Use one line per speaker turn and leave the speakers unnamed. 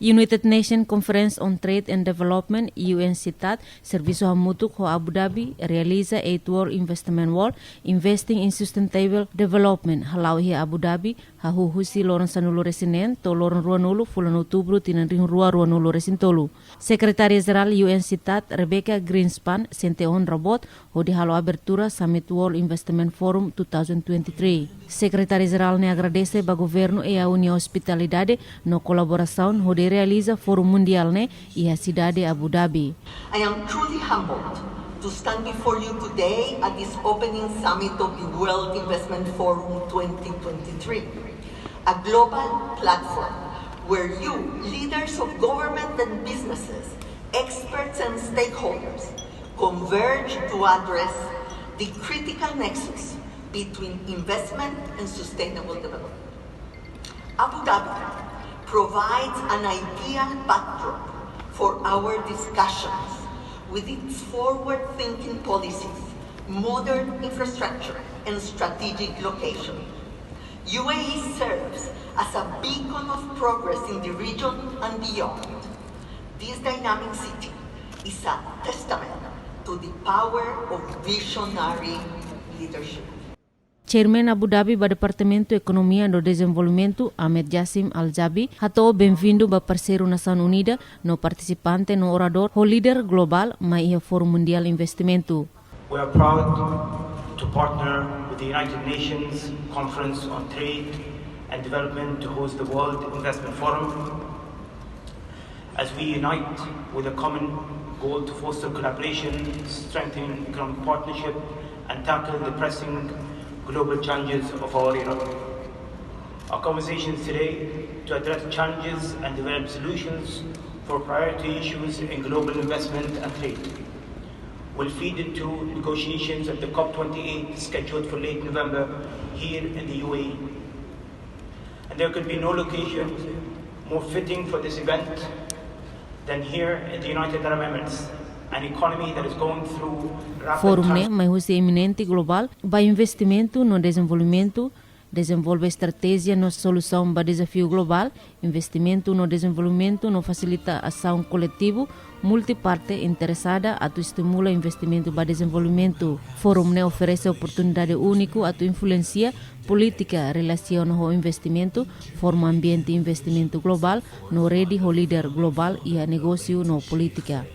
United Nations Conference on Trade and Development, UNCTAD, serviço hamutuk ho Abu Dhabi, realiza 8 World Investment Wall, investing in sustainable development, halau hi Abu Dhabi, hahuhusi loron sanulu resinen, to loron ruanulu, fulan outubro, tinanring ruanulu resintolu. Sekretaria-Geral UNCTAD, Rebecca Greenspan, sente on rabot, ho di halo abertura Summit World Investment Forum 2023. Sekretaria-Geral ne agradece ba governo e a União Hospitalidade no colaboração ho de realiza Forum Mundial ne e a cidade Abu Dhabi.
I am truly humbled to stand before you today at this opening summit of the World Investment Forum 2023, a global platform where you, leaders of government and businesses, experts and stakeholders, converge to address the critical nexus between investment and sustainable development. Abu Dhabi provides an ideal backdrop for our discussions with its forward-thinking policies, modern infrastructure, and strategic location. UAE serves as a beacon of progress in the region and beyond. This dynamic city is a testament to the power of visionary leadership.
Chairman Abu Dhabi ba Departamento Economia do Desenvolvimento, Ahmed Jassim Al-Jabi, hato bem-vindo ba parceiro Nação Unida, no participante no orador, ho líder global, mai ia Forum Mundial Investimento.
We are proud to partner with the United Nations Conference on Trade and Development to host the World Investment Forum as we unite with a common goal to foster collaboration, strengthen economic partnership, and tackle the pressing global challenges of our era. Our conversations today to address challenges and develop solutions for priority issues in global investment and trade will feed into negotiations at the COP28 scheduled for late November here in the UAE. And there could be no location more fitting for this event than here in the United Arab Emirates, an economy that is going through rapid
Forum ne mai husi eminente global ba investimento no desenvolvimento, desenvolve estratégia no solução ba desafio global, investimento no desenvolvimento no facilita ação coletivo, multiparte interessada atu estimula investimento ba desenvolvimento. Forum ne oferece oportunidade único atu influencia política relação ho investimento, forma ambiente investimento global, no rede ho líder global e a negócio no política.